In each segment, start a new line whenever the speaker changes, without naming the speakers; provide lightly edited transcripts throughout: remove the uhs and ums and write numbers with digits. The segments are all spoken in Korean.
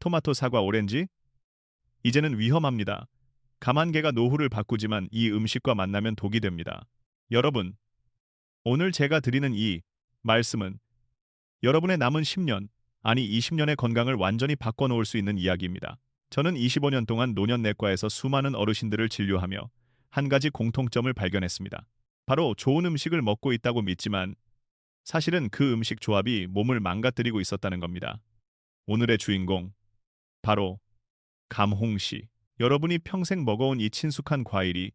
토마토, 사과, 오렌지? 이제는 위험합니다. 감 한 개가 노후를 바꾸지만 이 음식과 만나면 독이 됩니다. 여러분, 오늘 제가 드리는 이 말씀은 여러분의 남은 10년, 아니 20년의 건강을 완전히 바꿔놓을 수 있는 이야기입니다. 저는 25년 동안 노년내과에서 수많은 어르신들을 진료하며 한 가지 공통점을 발견했습니다. 바로 좋은 음식을 먹고 있다고 믿지만 사실은 그 음식 조합이 몸을 망가뜨리고 있었다는 겁니다. 오늘의 주인공, 바로 감홍시. 여러분이 평생 먹어온 이 친숙한 과일이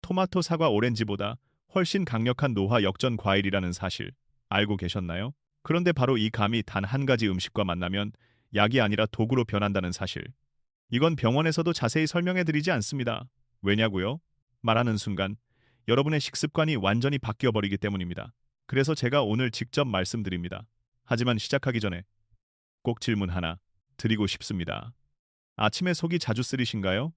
토마토, 사과, 오렌지보다 훨씬 강력한 노화 역전 과일이라는 사실 알고 계셨나요? 그런데 바로 이 감이 단 한 가지 음식과 만나면 약이 아니라 독으로 변한다는 사실. 이건 병원에서도 자세히 설명해 드리지 않습니다. 왜냐고요? 말하는 순간 여러분의 식습관이 완전히 바뀌어 버리기 때문입니다. 그래서 제가 오늘 직접 말씀드립니다. 하지만 시작하기 전에 꼭 질문 하나 드리고 싶습니다. 아침에 속이 자주 쓰리신가요?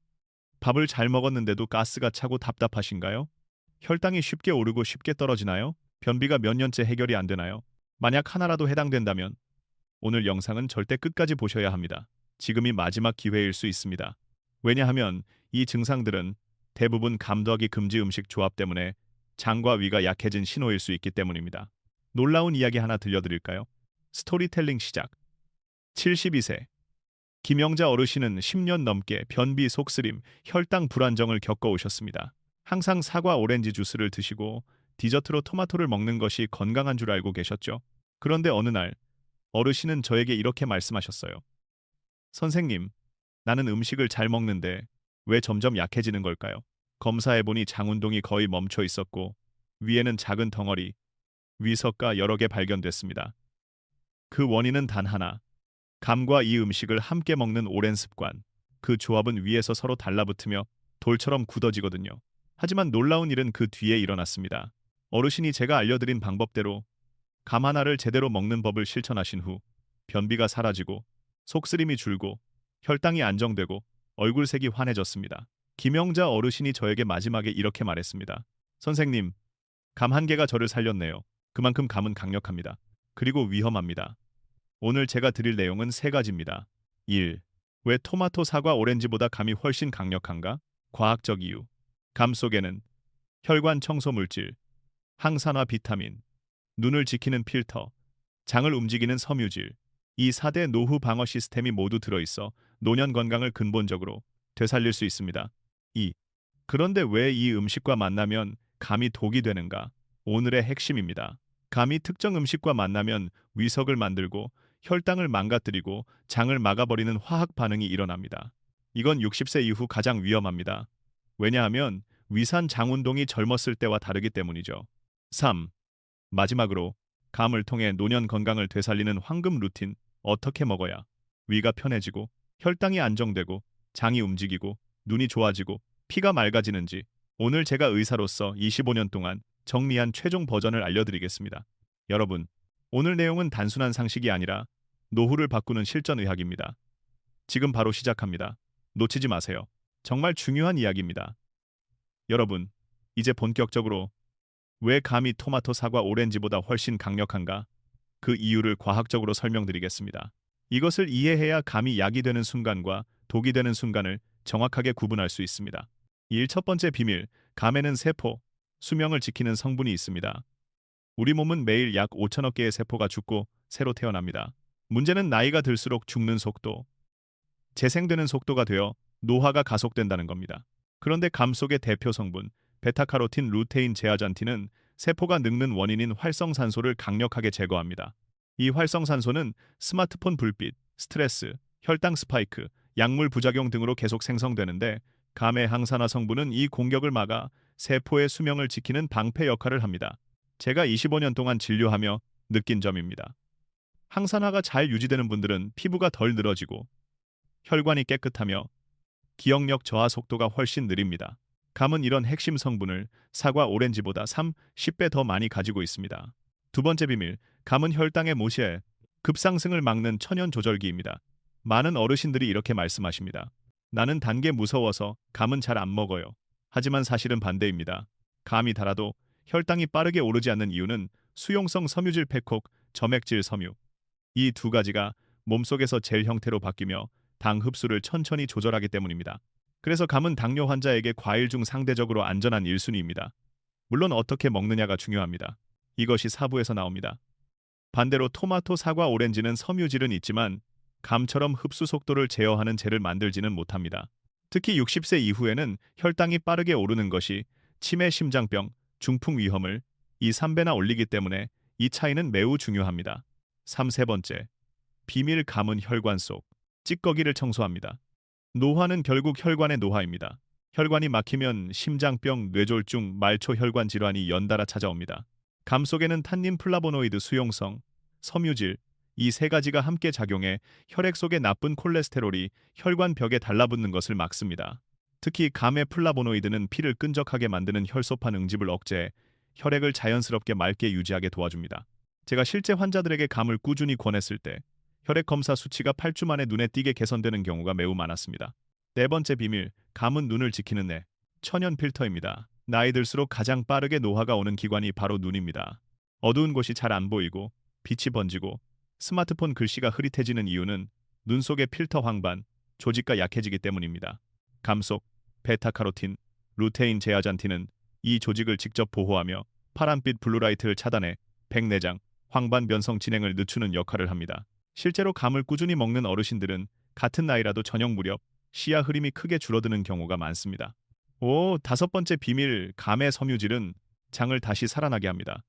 밥을 잘 먹었는데도 가스가 차고 답답하신가요? 혈당이 쉽게 오르고 쉽게 떨어지나요? 변비가 몇 년째 해결이 안 되나요? 만약 하나라도 해당된다면 오늘 영상은 절대 끝까지 보셔야 합니다. 지금이 마지막 기회일 수 있습니다. 왜냐하면 이 증상들은 대부분 감 더하기 금지 음식 조합 때문에 장과 위가 약해진 신호일 수 있기 때문입니다. 놀라운 이야기 하나 들려드릴까요? 스토리텔링 시작. 72세 김영자 어르신은 10년 넘게 변비, 속쓰림, 혈당 불안정을 겪어오셨습니다. 항상 사과, 오렌지 주스를 드시고 디저트로 토마토를 먹는 것이 건강한 줄 알고 계셨죠. 그런데 어느 날 어르신은 저에게 이렇게 말씀하셨어요. 선생님, 나는 음식을 잘 먹는데 왜 점점 약해지는 걸까요? 검사해보니 장 운동이 거의 멈춰 있었고 위에는 작은 덩어리, 위석가 여러 개 발견됐습니다. 그 원인은 단 하나. 감과 이 음식을 함께 먹는 오랜 습관. 그 조합은 위에서 서로 달라붙으며 돌처럼 굳어지거든요. 하지만 놀라운 일은 그 뒤에 일어났습니다. 어르신이 제가 알려드린 방법대로 감 하나를 제대로 먹는 법을 실천하신 후 변비가 사라지고 속쓰림이 줄고 혈당이 안정되고 얼굴색이 환해졌습니다. 김영자 어르신이 저에게 마지막에 이렇게 말했습니다. 선생님, 감 한 개가 저를 살렸네요. 그만큼 감은 강력합니다. 그리고 위험합니다. 오늘 제가 드릴 내용은 세 가지입니다. 1. 왜 토마토, 사과, 오렌지보다 감이 훨씬 강력한가? 과학적 이유. 감 속에는 혈관 청소 물질, 항산화 비타민, 눈을 지키는 필터, 장을 움직이는 섬유질, 이 4대 노후 방어 시스템이 모두 들어있어 노년 건강을 근본적으로 되살릴 수 있습니다. 2. 그런데 왜 이 음식과 만나면 감이 독이 되는가? 오늘의 핵심입니다. 감이 특정 음식과 만나면 위석을 만들고 혈당을 망가뜨리고 장을 막아버리는 화학 반응이 일어납니다. 이건 60세 이후 가장 위험합니다. 왜냐하면 위산 장 운동이 젊었을 때와 다르기 때문이죠. 3. 마지막으로 감을 통해 노년 건강을 되살리는 황금 루틴. 어떻게 먹어야 위가 편해지고 혈당이 안정되고 장이 움직이고 눈이 좋아지고 피가 맑아지는지 오늘 제가 의사로서 25년 동안 정리한 최종 버전을 알려드리겠습니다. 여러분, 오늘 내용은 단순한 상식이 아니라 노후를 바꾸는 실전 의학입니다. 지금 바로 시작합니다. 놓치지 마세요. 정말 중요한 이야기입니다. 여러분, 이제 본격적으로 왜 감이 토마토, 사과, 오렌지보다 훨씬 강력한가? 그 이유를 과학적으로 설명드리겠습니다. 이것을 이해해야 감이 약이 되는 순간과 독이 되는 순간을 정확하게 구분할 수 있습니다. 첫 번째 비밀, 감에는 세포, 수명을 지키는 성분이 있습니다. 우리 몸은 매일 약 5천억 개의 세포가 죽고 새로 태어납니다. 문제는 나이가 들수록 죽는 속도, 재생되는 속도가 되어 노화가 가속된다는 겁니다. 그런데 감 속의 대표 성분, 베타카로틴, 루테인, 제아잔틴은 세포가 늙는 원인인 활성산소를 강력하게 제거합니다. 이 활성산소는 스마트폰 불빛, 스트레스, 혈당 스파이크, 약물 부작용 등으로 계속 생성되는데 감의 항산화 성분은 이 공격을 막아 세포의 수명을 지키는 방패 역할을 합니다. 제가 25년 동안 진료하며 느낀 점입니다. 항산화가 잘 유지되는 분들은 피부가 덜 늘어지고 혈관이 깨끗하며 기억력 저하 속도가 훨씬 느립니다. 감은 이런 핵심 성분을 사과, 오렌지보다 10배 더 많이 가지고 있습니다. 두 번째 비밀, 감은 혈당의 모시에 급상승을 막는 천연 조절기입니다. 많은 어르신들이 이렇게 말씀하십니다. 나는 단 게 무서워서 감은 잘 안 먹어요. 하지만 사실은 반대입니다. 감이 달아도 혈당이 빠르게 오르지 않는 이유는 수용성 섬유질 페콕, 점액질 섬유. 이 두 가지가 몸속에서 젤 형태로 바뀌며 당 흡수를 천천히 조절하기 때문입니다. 그래서 감은 당뇨 환자에게 과일 중 상대적으로 안전한 1순위입니다. 물론 어떻게 먹느냐가 중요합니다. 이것이 사부에서 나옵니다. 반대로 토마토, 사과, 오렌지는 섬유질은 있지만 감처럼 흡수 속도를 제어하는 젤을 만들지는 못합니다. 특히 60세 이후에는 혈당이 빠르게 오르는 것이 치매, 심장병, 중풍 위험을 2, 3배나 올리기 때문에 이 차이는 매우 중요합니다. 세 번째, 비밀 감은 혈관 속 찌꺼기를 청소합니다. 노화는 결국 혈관의 노화입니다. 혈관이 막히면 심장병, 뇌졸중, 말초혈관 질환이 연달아 찾아옵니다. 감 속에는 탄닌, 플라보노이드, 수용성, 섬유질, 이 세 가지가 함께 작용해 혈액 속의 나쁜 콜레스테롤이 혈관 벽에 달라붙는 것을 막습니다. 특히 감의 플라보노이드는 피를 끈적하게 만드는 혈소판 응집을 억제해 혈액을 자연스럽게 맑게 유지하게 도와줍니다. 제가 실제 환자들에게 감을 꾸준히 권했을 때 혈액 검사 수치가 8주 만에 눈에 띄게 개선되는 경우가 매우 많았습니다. 네 번째 비밀, 감은 눈을 지키는 애, 천연 필터입니다. 나이 들수록 가장 빠르게 노화가 오는 기관이 바로 눈입니다. 어두운 곳이 잘 안 보이고 빛이 번지고 스마트폰 글씨가 흐릿해지는 이유는 눈 속의 필터 황반, 조직과 약해지기 때문입니다. 감 속 베타카로틴, 루테인 제아잔틴은 이 조직을 직접 보호하며 파란빛 블루라이트를 차단해 백내장, 황반 변성 진행을 늦추는 역할을 합니다. 실제로 감을 꾸준히 먹는 어르신들은 같은 나이라도 저녁 무렵 시야 흐림이 크게 줄어드는 경우가 많습니다. 다섯 번째 비밀, 감의 섬유질은 장을 다시 살아나게 합니다.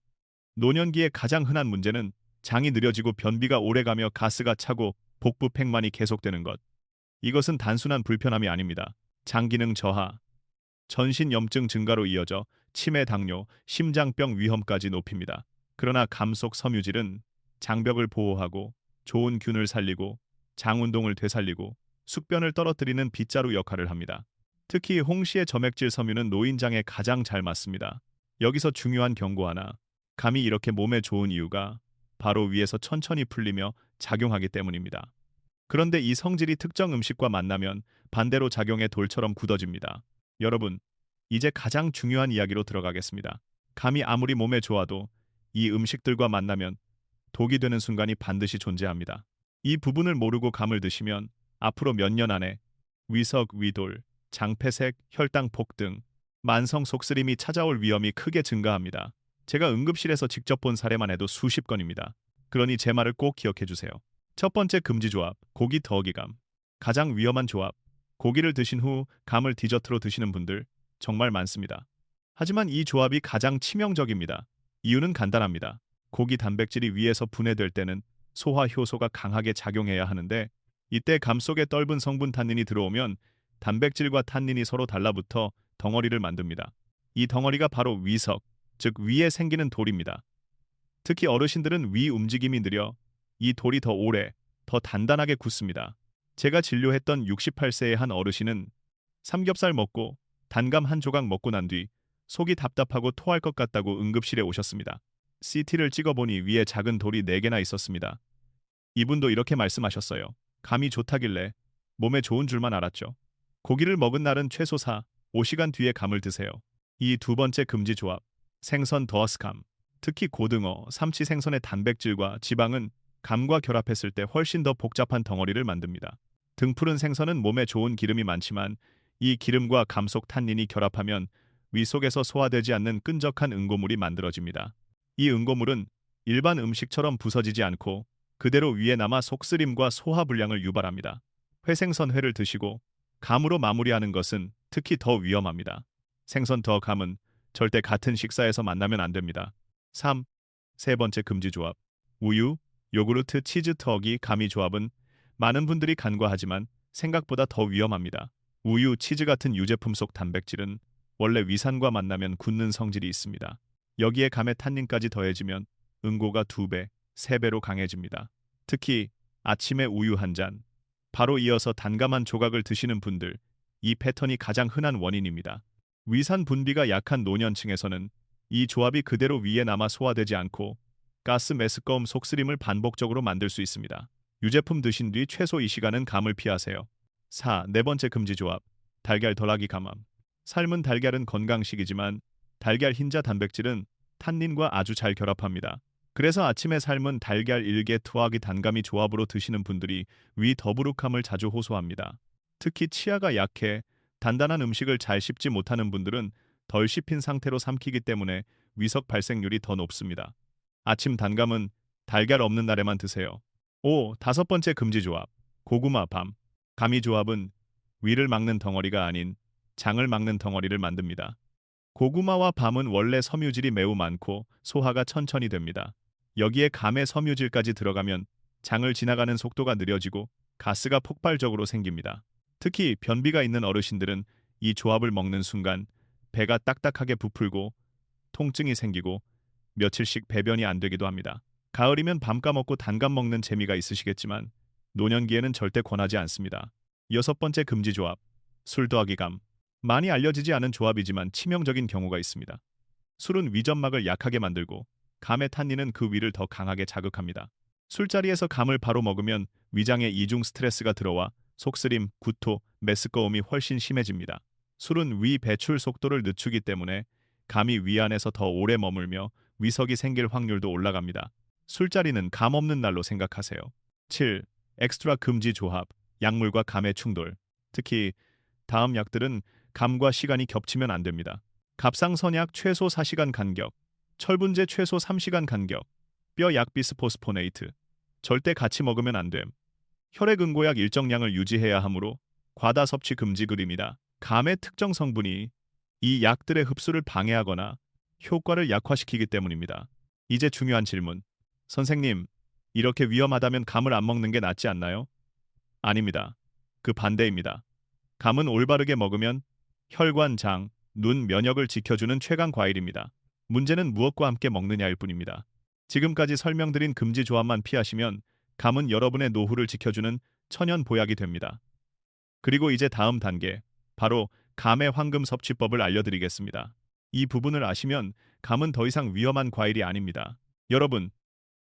노년기의 가장 흔한 문제는 장이 느려지고 변비가 오래가며 가스가 차고 복부 팽만이 계속되는 것. 이것은 단순한 불편함이 아닙니다. 장 기능 저하, 전신 염증 증가로 이어져 치매, 당뇨, 심장병 위험까지 높입니다. 그러나 감 속 섬유질은 장벽을 보호하고 좋은 균을 살리고 장 운동을 되살리고 숙변을 떨어뜨리는 빗자루 역할을 합니다. 특히 홍시의 점액질 섬유는 노인장에 가장 잘 맞습니다. 여기서 중요한 경고 하나. 감이 이렇게 몸에 좋은 이유가 바로 위에서 천천히 풀리며 작용하기 때문입니다. 그런데 이 성질이 특정 음식과 만나면 반대로 작용해 돌처럼 굳어집니다. 여러분, 이제 가장 중요한 이야기로 들어가겠습니다. 감이 아무리 몸에 좋아도 이 음식들과 만나면 독이 되는 순간이 반드시 존재합니다. 이 부분을 모르고 감을 드시면 앞으로 몇 년 안에 위석, 위돌, 장폐색, 혈당 폭등, 만성 속쓰림이 찾아올 위험이 크게 증가합니다. 제가 응급실에서 직접 본 사례만 해도 수십 건입니다. 그러니 제 말을 꼭 기억해 주세요. 첫 번째 금지 조합, 고기 더하기 감. 가장 위험한 조합, 고기를 드신 후 감을 디저트로 드시는 분들 정말 많습니다. 하지만 이 조합이 가장 치명적입니다. 이유는 간단합니다. 고기 단백질이 위에서 분해될 때는 소화 효소가 강하게 작용해야 하는데 이때 감 속에 떫은 성분 탄닌이 들어오면 단백질과 탄닌이 서로 달라붙어 덩어리를 만듭니다. 이 덩어리가 바로 위석, 즉 위에 생기는 돌입니다. 특히 어르신들은 위 움직임이 느려 이 돌이 더 오래, 더 단단하게 굳습니다. 제가 진료했던 68세의 한 어르신은 삼겹살 먹고 단감 한 조각 먹고 난 뒤 속이 답답하고 토할 것 같다고 응급실에 오셨습니다. CT를 찍어보니 위에 작은 돌이 4개나 있었습니다. 이분도 이렇게 말씀하셨어요. 감이 좋다길래 몸에 좋은 줄만 알았죠. 고기를 먹은 날은 최소 4, 5시간 뒤에 감을 드세요. 이 두 번째 금지 조합, 생선 더하스 감. 특히 고등어, 삼치 생선의 단백질과 지방은 감과 결합했을 때 훨씬 더 복잡한 덩어리를 만듭니다. 등푸른 생선은 몸에 좋은 기름이 많지만 이 기름과 감 속 탄닌이 결합하면 위 속에서 소화되지 않는 끈적한 응고물이 만들어집니다. 이 응고물은 일반 음식처럼 부서지지 않고 그대로 위에 남아 속쓰림과 소화불량을 유발합니다. 회생선회를 드시고 감으로 마무리하는 것은 특히 더 위험합니다. 생선 더 감은 절대 같은 식사에서 만나면 안 됩니다. 세 번째 금지 조합. 우유, 요구르트, 치즈, 터기, 감이 조합은 많은 분들이 간과하지만 생각보다 더 위험합니다. 우유, 치즈 같은 유제품 속 단백질은 원래 위산과 만나면 굳는 성질이 있습니다. 여기에 감의 탄닌까지 더해지면 응고가 2배, 3배로 강해집니다. 특히 아침에 우유 한 잔, 바로 이어서 단감 한 조각을 드시는 분들, 이 패턴이 가장 흔한 원인입니다. 위산 분비가 약한 노년층에서는 이 조합이 그대로 위에 남아 소화되지 않고 가스 메스꺼움 속쓰림을 반복적으로 만들 수 있습니다. 유제품 드신 뒤 최소 2시간은 감을 피하세요. 네 번째 금지 조합, 달걀 덜하기 감함. 삶은 달걀은 건강식이지만 달걀 흰자 단백질은 탄닌과 아주 잘 결합합니다. 그래서 아침에 삶은 달걀 1개 투하기 단감이 조합으로 드시는 분들이 위 더부룩함을 자주 호소합니다. 특히 치아가 약해 단단한 음식을 잘 씹지 못하는 분들은 덜 씹힌 상태로 삼키기 때문에 위석 발생률이 더 높습니다. 아침 단감은 달걀 없는 날에만 드세요. 5. 다섯 번째 금지 조합. 고구마 밤. 가미 조합은 위를 막는 덩어리가 아닌 장을 막는 덩어리를 만듭니다. 고구마와 밤은 원래 섬유질이 매우 많고 소화가 천천히 됩니다. 여기에 감의 섬유질까지 들어가면 장을 지나가는 속도가 느려지고 가스가 폭발적으로 생깁니다. 특히 변비가 있는 어르신들은 이 조합을 먹는 순간 배가 딱딱하게 부풀고 통증이 생기고 며칠씩 배변이 안 되기도 합니다. 가을이면 밤 까먹고 단감 먹는 재미가 있으시겠지만 노년기에는 절대 권하지 않습니다. 여섯 번째 금지 조합. 술 더하기 감. 많이 알려지지 않은 조합이지만 치명적인 경우가 있습니다. 술은 위점막을 약하게 만들고 감의 탄닌은 그 위를 더 강하게 자극합니다. 술자리에서 감을 바로 먹으면 위장에 이중 스트레스가 들어와 속쓰림, 구토, 메스꺼움이 훨씬 심해집니다. 술은 위 배출 속도를 늦추기 때문에 감이 위 안에서 더 오래 머물며 위석이 생길 확률도 올라갑니다. 술자리는 감 없는 날로 생각하세요. 7. 엑스트라 금지 조합. 약물과 감의 충돌. 특히 다음 약들은 감과 시간이 겹치면 안 됩니다. 갑상선약 최소 4시간 간격, 철분제 최소 3시간 간격, 뼈 약비스포스포네이트. 절대 같이 먹으면 안 됨. 혈액응고약 일정량을 유지해야 하므로 과다 섭취 금지 글입니다. 감의 특정 성분이 이 약들의 흡수를 방해하거나 효과를 약화시키기 때문입니다. 이제 중요한 질문. 선생님, 이렇게 위험하다면 감을 안 먹는 게 낫지 않나요? 아닙니다. 그 반대입니다. 감은 올바르게 먹으면 혈관, 장, 눈, 면역을 지켜주는 최강 과일입니다. 문제는 무엇과 함께 먹느냐일 뿐입니다. 지금까지 설명드린 금지 조합만 피하시면 감은 여러분의 노후를 지켜주는 천연 보약이 됩니다. 그리고 이제 다음 단계, 바로 감의 황금 섭취법을 알려드리겠습니다. 이 부분을 아시면 감은 더 이상 위험한 과일이 아닙니다. 여러분,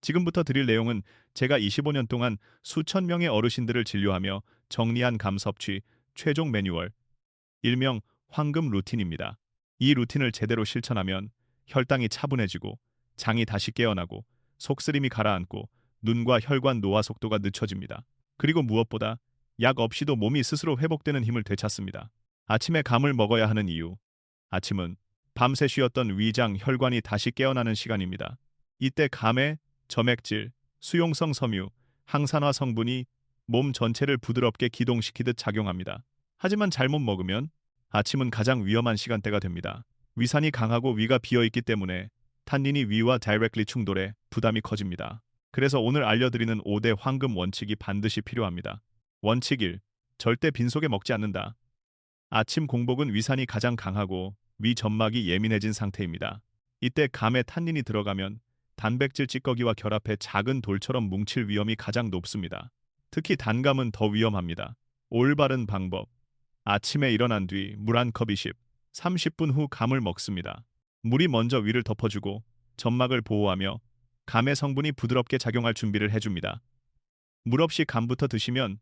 지금부터 드릴 내용은 제가 25년 동안 수천 명의 어르신들을 진료하며 정리한 감 섭취 최종 매뉴얼, 일명 황금 루틴입니다. 이 루틴을 제대로 실천하면 혈당이 차분해지고 장이 다시 깨어나고 속쓰림이 가라앉고 눈과 혈관 노화 속도가 늦춰집니다. 그리고 무엇보다 약 없이도 몸이 스스로 회복되는 힘을 되찾습니다. 아침에 감을 먹어야 하는 이유. 아침은 밤새 쉬었던 위장 혈관이 다시 깨어나는 시간입니다. 이때 감의 점액질, 수용성 섬유, 항산화 성분이 몸 전체를 부드럽게 기동시키듯 작용합니다. 하지만 잘못 먹으면 아침은 가장 위험한 시간대가 됩니다. 위산이 강하고 위가 비어있기 때문에 탄닌이 위와 다이렉트리 충돌해 부담이 커집니다. 그래서 오늘 알려드리는 5대 황금 원칙이 반드시 필요합니다. 원칙 1. 절대 빈속에 먹지 않는다. 아침 공복은 위산이 가장 강하고 위 점막이 예민해진 상태입니다. 이때 감에 탄닌이 들어가면 단백질 찌꺼기와 결합해 작은 돌처럼 뭉칠 위험이 가장 높습니다. 특히 단감은 더 위험합니다. 올바른 방법. 아침에 일어난 뒤 물 한 컵 30분 후 감을 먹습니다. 물이 먼저 위를 덮어주고 점막을 보호하며 감의 성분이 부드럽게 작용할 준비를 해줍니다. 물 없이 감부터 드시면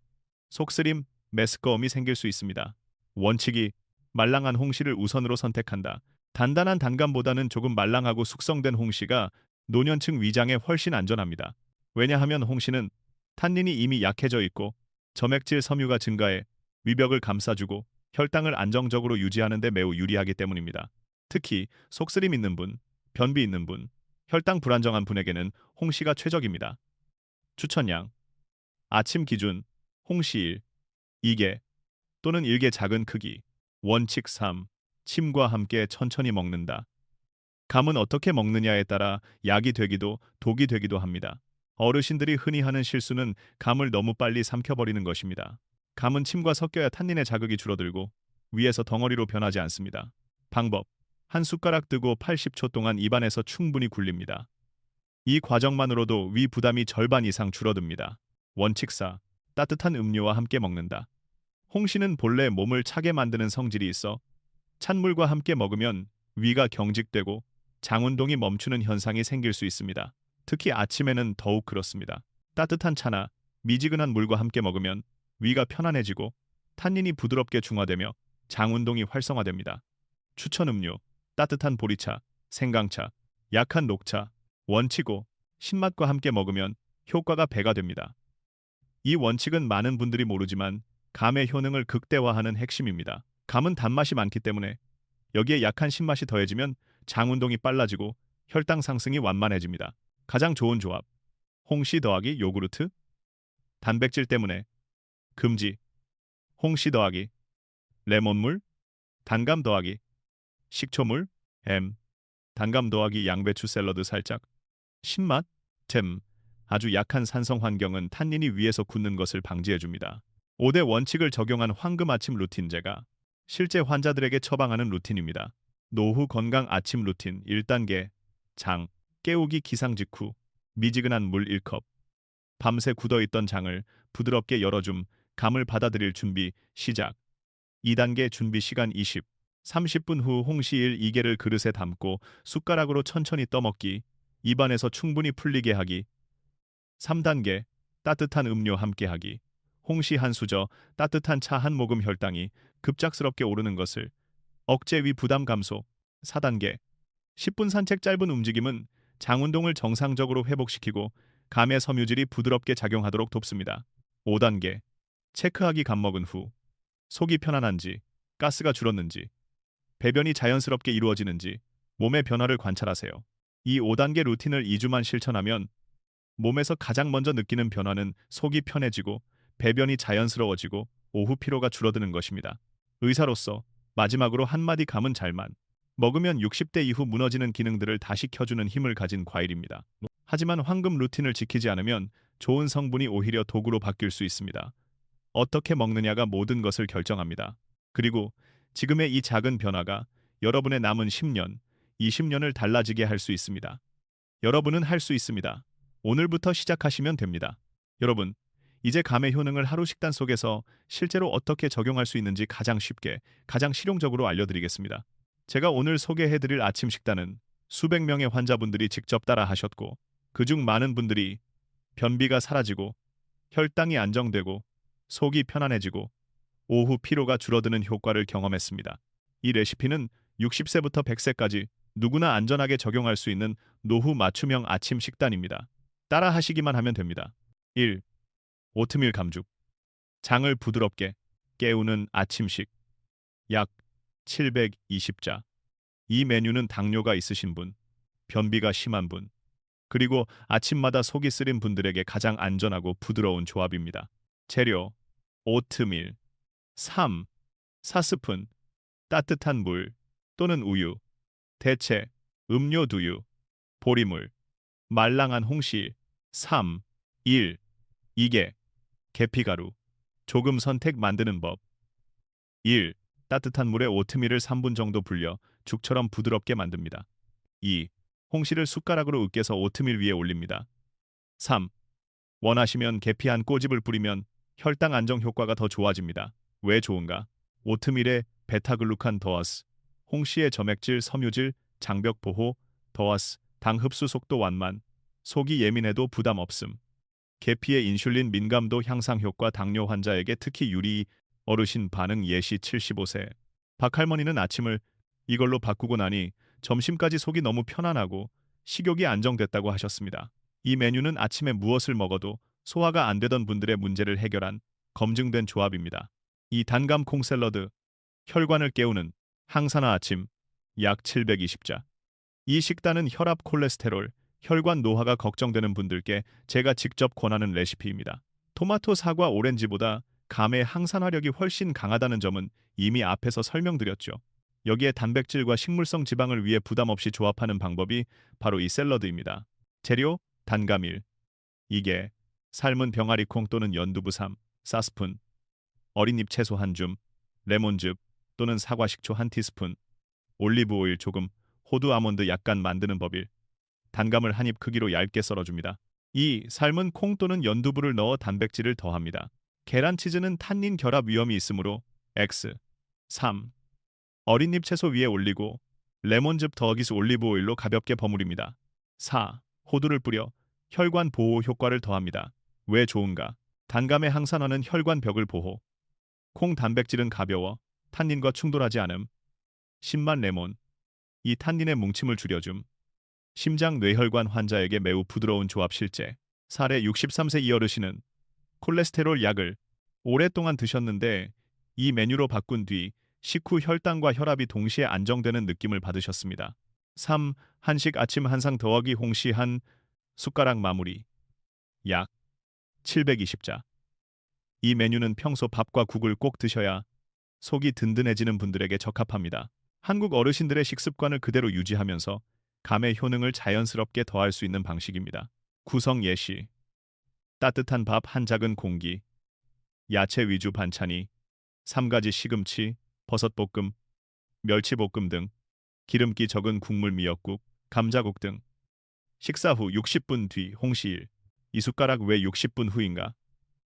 속쓰림, 메스꺼움이 생길 수 있습니다. 원칙이 말랑한 홍시를 우선으로 선택한다. 단단한 단감보다는 조금 말랑하고 숙성된 홍시가 노년층 위장에 훨씬 안전합니다. 왜냐하면 홍시는 탄닌이 이미 약해져 있고 점액질 섬유가 증가해 위벽을 감싸주고 혈당을 안정적으로 유지하는 데 매우 유리하기 때문입니다. 특히 속쓰림 있는 분, 변비 있는 분, 혈당 불안정한 분에게는 홍시가 최적입니다. 추천량. 아침 기준 홍시 1, 2개 또는 1개 작은 크기. 원칙 3. 침과 함께 천천히 먹는다. 감은 어떻게 먹느냐에 따라 약이 되기도 독이 되기도 합니다. 어르신들이 흔히 하는 실수는 감을 너무 빨리 삼켜버리는 것입니다. 감은 침과 섞여야 탄닌의 자극이 줄어들고 위에서 덩어리로 변하지 않습니다. 방법. 한 숟가락 뜨고 80초 동안 입안에서 충분히 굴립니다. 이 과정만으로도 위 부담이 절반 이상 줄어듭니다. 원칙 4. 따뜻한 음료와 함께 먹는다. 홍시는 본래 몸을 차게 만드는 성질이 있어 찬물과 함께 먹으면 위가 경직되고 장운동이 멈추는 현상이 생길 수 있습니다. 특히 아침에는 더욱 그렇습니다. 따뜻한 차나 미지근한 물과 함께 먹으면 위가 편안해지고 탄닌이 부드럽게 중화되며 장운동이 활성화됩니다. 추천 음료, 따뜻한 보리차, 생강차, 약한 녹차. 원칙 5. 신맛과 함께 먹으면 효과가 배가 됩니다. 이 원칙은 많은 분들이 모르지만 감의 효능을 극대화하는 핵심입니다. 감은 단맛이 많기 때문에 여기에 약한 신맛이 더해지면 장 운동이 빨라지고 혈당 상승이 완만해집니다. 가장 좋은 조합. 홍시 더하기 요구르트. 단백질 때문에 금지. 홍시 더하기 레몬물. 단감 더하기 식초물. 단감 더하기 양배추 샐러드 살짝. 신맛. 아주 약한 산성 환경은 탄닌이 위에서 굳는 것을 방지해줍니다. 5대 원칙을 적용한 황금 아침 루틴제가 실제 환자들에게 처방하는 루틴입니다. 노후 건강 아침 루틴 1단계. 장 깨우기 기상 직후 미지근한 물 1컵. 밤새 굳어있던 장을 부드럽게 열어줌 감을 받아들일 준비 시작. 2단계 준비 시간 30분 후 홍시 2개를 그릇에 담고 숟가락으로 천천히 떠먹기. 입안에서 충분히 풀리게 하기. 3단계 따뜻한 음료 함께하기. 홍시 한 수저, 따뜻한 차 한 모금 혈당이 급작스럽게 오르는 것을 억제 위 부담 감소. 4단계 10분 산책 짧은 움직임은 장 운동을 정상적으로 회복시키고 감의 섬유질이 부드럽게 작용하도록 돕습니다. 5단계 체크하기 감 먹은 후 속이 편안한지, 가스가 줄었는지, 배변이 자연스럽게 이루어지는지 몸의 변화를 관찰하세요. 이 5단계 루틴을 2주만 실천하면 몸에서 가장 먼저 느끼는 변화는 속이 편해지고 배변이 자연스러워지고 오후 피로가 줄어드는 것입니다. 의사로서 마지막으로 한마디 감은 잘만 먹으면 60대 이후 무너지는 기능들을 다시 켜주는 힘을 가진 과일입니다. 하지만 황금 루틴을 지키지 않으면 좋은 성분이 오히려 독으로 바뀔 수 있습니다. 어떻게 먹느냐가 모든 것을 결정합니다. 그리고 지금의 이 작은 변화가 여러분의 남은 10년, 20년을 달라지게 할 수 있습니다. 여러분은 할 수 있습니다. 오늘부터 시작하시면 됩니다. 여러분, 이제 감의 효능을 하루 식단 속에서 실제로 어떻게 적용할 수 있는지 가장 쉽게, 가장 실용적으로 알려드리겠습니다. 제가 오늘 소개해드릴 아침 식단은 수백 명의 환자분들이 직접 따라 하셨고, 그중 많은 분들이 변비가 사라지고, 혈당이 안정되고, 속이 편안해지고, 오후 피로가 줄어드는 효과를 경험했습니다. 이 레시피는 60세부터 100세까지 누구나 안전하게 적용할 수 있는 노후 맞춤형 아침 식단입니다. 따라 하시기만 하면 됩니다. 1. 오트밀 감죽. 장을 부드럽게 깨우는 아침식. 약 720자. 이 메뉴는 당뇨가 있으신 분, 변비가 심한 분, 그리고 아침마다 속이 쓰린 분들에게 가장 안전하고 부드러운 조합입니다. 재료: 오트밀 3. 4스푼 따뜻한 물 또는 우유, 대체, 음료 두유, 보리물, 말랑한 홍시 3. 1. 이게 계피가루. 조금 선택 만드는 법. 1. 따뜻한 물에 오트밀을 3분 정도 불려 죽처럼 부드럽게 만듭니다. 2. 홍시를 숟가락으로 으깨서 오트밀 위에 올립니다. 3. 원하시면 계피 한 꼬집을 뿌리면 혈당 안정 효과가 더 좋아집니다. 왜 좋은가? 오트밀에 베타글루칸 더하스, 홍시의 점액질, 섬유질, 장벽 보호, 더하스, 당 흡수 속도 완만, 속이 예민해도 부담 없음. 계피의 인슐린 민감도 향상 효과 당뇨 환자에게 특히 유리. 어르신 반응 예시 75세. 박할머니는 아침을 이걸로 바꾸고 나니 점심까지 속이 너무 편안하고 식욕이 안정됐다고 하셨습니다. 이 메뉴는 아침에 무엇을 먹어도 소화가 안 되던 분들의 문제를 해결한 검증된 조합입니다. 이 단감 콩 샐러드. 혈관을 깨우는 항산화 아침. 약 720자. 이 식단은 혈압, 콜레스테롤, 혈관 노화가 걱정되는 분들께 제가 직접 권하는 레시피입니다. 토마토, 사과, 오렌지보다 감의 항산화력이 훨씬 강하다는 점은 이미 앞에서 설명드렸죠. 여기에 단백질과 식물성 지방을 위해 부담 없이 조합하는 방법이 바로 이 샐러드입니다. 재료: 단감일 2개, 삶은 병아리콩 또는 연두부 4스푼, 어린잎 채소 1줌, 레몬즙 또는 사과 식초 1티스푼, 올리브 오일 조금, 호두 아몬드 약간 만드는 법일. 단감을 한 입 크기로 얇게 썰어줍니다. 2. 삶은 콩 또는 연두부를 넣어 단백질을 더합니다. 계란 치즈는 탄닌 결합 위험이 있으므로 X. 3. 어린잎 채소 위에 올리고 레몬즙 더하기수 올리브 오일로 가볍게 버무립니다. 4. 호두를 뿌려 혈관 보호 효과를 더합니다. 왜 좋은가? 단감의 항산화는 혈관 벽을 보호. 콩 단백질은 가벼워 탄닌과 충돌하지 않음. 신맛 레몬. 이 탄닌의 뭉침을 줄여줌. 심장 뇌혈관 환자에게 매우 부드러운 조합 실제. 사례 63세 이 어르신은 콜레스테롤 약을 오랫동안 드셨는데 이 메뉴로 바꾼 뒤 식후 혈당과 혈압이 동시에 안정되는 느낌을 받으셨습니다. 3. 한식 아침 한상 더하기 홍시 한 숟가락 마무리. 약 720자. 이 메뉴는 평소 밥과 국을 꼭 드셔야 속이 든든해지는 분들에게 적합합니다. 한국 어르신들의 식습관을 그대로 유지하면서 감의 효능을 자연스럽게 더할 수 있는 방식입니다. 구성 예시. 따뜻한 밥 한 작은 공기, 야채 위주 반찬이, 3가지 시금치, 버섯볶음, 멸치볶음 등, 기름기 적은 국물 미역국, 감자국 등. 식사 후 60분 뒤 홍시일. 이 숟가락 왜 60분 후인가?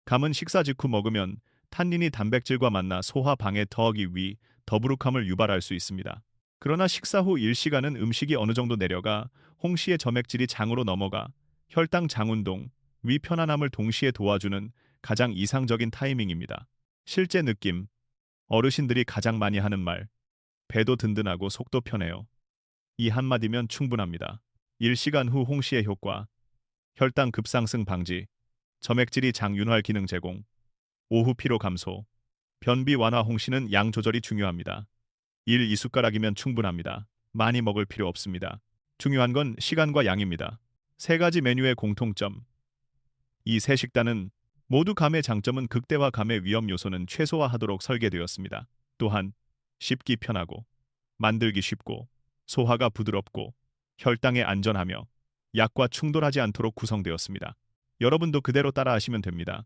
감은 식사 직후 먹으면 탄닌이 단백질과 만나 소화 방해 더하기 위 더부룩함을 유발할 수 있습니다. 그러나 식사 후 1시간은 음식이 어느 정도 내려가 홍시의 점액질이 장으로 넘어가 혈당 장운동, 위 편안함을 동시에 도와주는 가장 이상적인 타이밍입니다. 실제 느낌. 어르신들이 가장 많이 하는 말. 배도 든든하고 속도 편해요. 이 한마디면 충분합니다. 1시간 후 홍시의 효과. 혈당 급상승 방지, 점액질이 장 윤활 기능 제공, 오후 피로 감소, 변비 완화. 홍시는 양 조절이 중요합니다. 2숟가락이면 충분합니다. 많이 먹을 필요 없습니다. 중요한 건 시간과 양입니다. 3가지 메뉴의 공통점. 이 세 식단은 모두 감의 장점은 극대화, 감의 위험 요소는 최소화하도록 설계되었습니다. 또한 씹기 편하고 만들기 쉽고 소화가 부드럽고 혈당에 안전하며 약과 충돌하지 않도록 구성되었습니다. 여러분도 그대로 따라하시면 됩니다.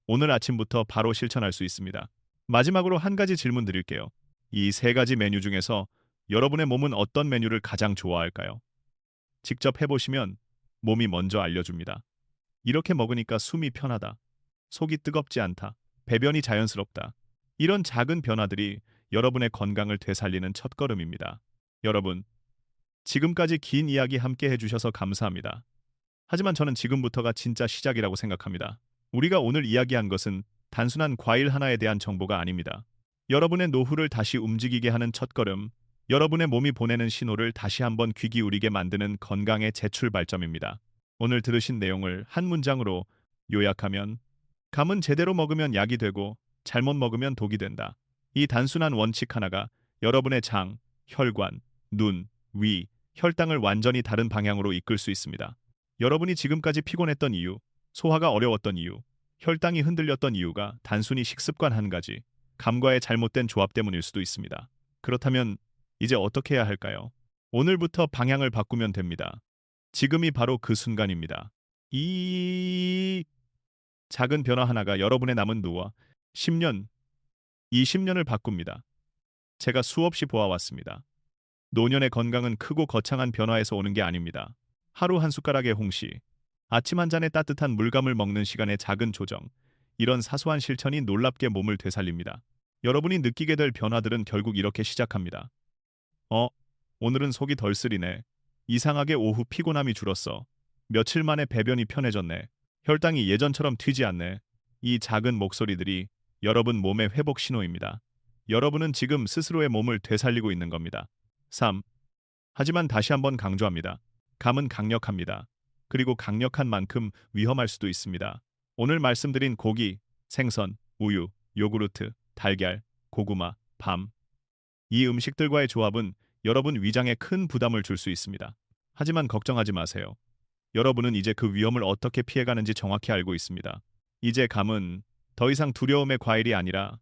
오늘 아침부터 바로 실천할 수 있습니다. 마지막으로 한 가지 질문 드릴게요. 이 3가지 메뉴 중에서 여러분의 몸은 어떤 메뉴를 가장 좋아할까요? 직접 해보시면 몸이 먼저 알려줍니다. 이렇게 먹으니까 숨이 편하다. 속이 뜨겁지 않다. 배변이 자연스럽다. 이런 작은 변화들이 여러분의 건강을 되살리는 첫걸음입니다. 여러분, 지금까지 긴 이야기 함께 해주셔서 감사합니다. 하지만 저는 지금부터가 진짜 시작이라고 생각합니다. 우리가 오늘 이야기한 것은 단순한 과일 하나에 대한 정보가 아닙니다. 여러분의 노후를 다시 움직이게 하는 첫걸음, 여러분의 몸이 보내는 신호를 다시 한번 귀 기울이게 만드는 건강의 재출발점입니다. 오늘 들으신 내용을 한 문장으로 요약하면 감은 제대로 먹으면 약이 되고 잘못 먹으면 독이 된다. 이 단순한 원칙 하나가 여러분의 장, 혈관, 눈, 위, 혈당을 완전히 다른 방향으로 이끌 수 있습니다. 여러분이 지금까지 피곤했던 이유, 소화가 어려웠던 이유, 혈당이 흔들렸던 이유가 단순히 식습관 한 가지, 감과의 잘못된 조합 때문일 수도 있습니다. 그렇다면 이제 어떻게 해야 할까요? 오늘부터 방향을 바꾸면 됩니다. 지금이 바로 그 순간입니다. 이 작은 변화 하나가 여러분의 남은 노후와 10년, 20년을 바꿉니다. 제가 수없이 보아왔습니다. 노년의 건강은 크고 거창한 변화에서 오는 게 아닙니다. 하루 한 숟가락의 홍시, 아침 한 잔의 따뜻한 물감을 먹는 시간의 작은 조정, 이런 사소한 실천이 놀랍게 몸을 되살립니다. 여러분이 느끼게 될 변화들은 결국 이렇게 시작합니다. 오늘은 속이 덜 쓰리네. 이상하게 오후 피곤함이 줄었어. 며칠 만에 배변이 편해졌네. 혈당이 예전처럼 튀지 않네. 이 작은 목소리들이 여러분 몸의 회복 신호입니다. 여러분은 지금 스스로의 몸을 되살리고 있는 겁니다. 3. 하지만 다시 한번 강조합니다. 감은 강력합니다. 그리고 강력한 만큼 위험할 수도 있습니다. 오늘 말씀드린 고기, 생선, 우유, 요구르트, 달걀, 고구마, 밤. 이 음식들과의 조합은 여러분 위장에 큰 부담을 줄 수 있습니다. 하지만 걱정하지 마세요. 여러분은 이제 그 위험을 어떻게 피해가는지 정확히 알고 있습니다. 이제 감은 더 이상 두려움의 과일이 아니라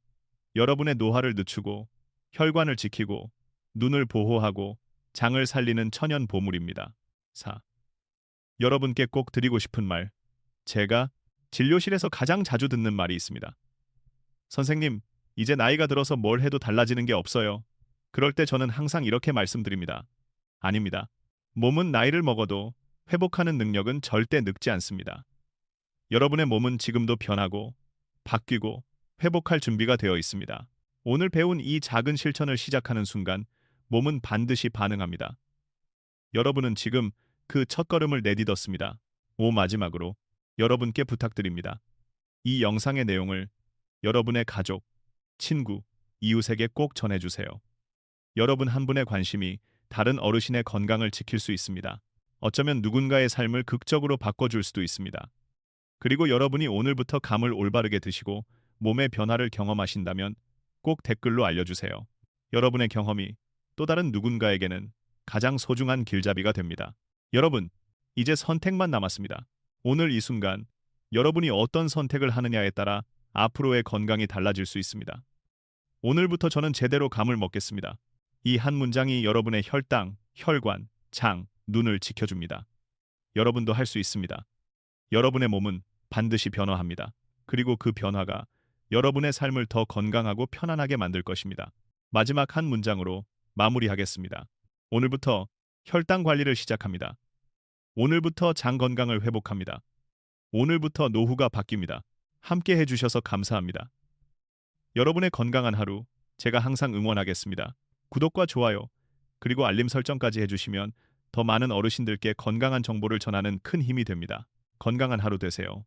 여러분의 노화를 늦추고 혈관을 지키고 눈을 보호하고 장을 살리는 천연 보물입니다. 4. 여러분께 꼭 드리고 싶은 말. 제가 진료실에서 가장 자주 듣는 말이 있습니다. 선생님, 이제 나이가 들어서 뭘 해도 달라지는 게 없어요. 그럴 때 저는 항상 이렇게 말씀드립니다. 아닙니다. 몸은 나이를 먹어도 회복하는 능력은 절대 늙지 않습니다. 여러분의 몸은 지금도 변하고 바뀌고 회복할 준비가 되어 있습니다. 오늘 배운 이 작은 실천을 시작하는 순간 몸은 반드시 반응합니다. 여러분은 지금 그 첫걸음을 내딛었습니다. 마지막으로 여러분께 부탁드립니다. 이 영상의 내용을 여러분의 가족, 친구, 이웃에게 꼭 전해주세요. 여러분 한 분의 관심이 다른 어르신의 건강을 지킬 수 있습니다. 어쩌면 누군가의 삶을 극적으로 바꿔줄 수도 있습니다. 그리고 여러분이 오늘부터 감을 올바르게 드시고 몸의 변화를 경험하신다면 꼭 댓글로 알려주세요. 여러분의 경험이 또 다른 누군가에게는 가장 소중한 길잡이가 됩니다. 여러분, 이제 선택만 남았습니다. 오늘 이 순간 여러분이 어떤 선택을 하느냐에 따라 앞으로의 건강이 달라질 수 있습니다. 오늘부터 저는 제대로 감을 먹겠습니다. 이 한 문장이 여러분의 혈당, 혈관, 장, 눈을 지켜줍니다. 여러분도 할 수 있습니다. 여러분의 몸은 반드시 변화합니다. 그리고 그 변화가 여러분의 삶을 더 건강하고 편안하게 만들 것입니다. 마지막 한 문장으로 마무리하겠습니다. 오늘부터 혈당 관리를 시작합니다. 오늘부터 장 건강을 회복합니다. 오늘부터 노후가 바뀝니다. 함께 해주셔서 감사합니다. 여러분의 건강한 하루, 제가 항상 응원하겠습니다. 구독과 좋아요, 그리고 알림 설정까지 해주시면 더 많은 어르신들께 건강한 정보를 전하는 큰 힘이 됩니다. 건강한 하루 되세요.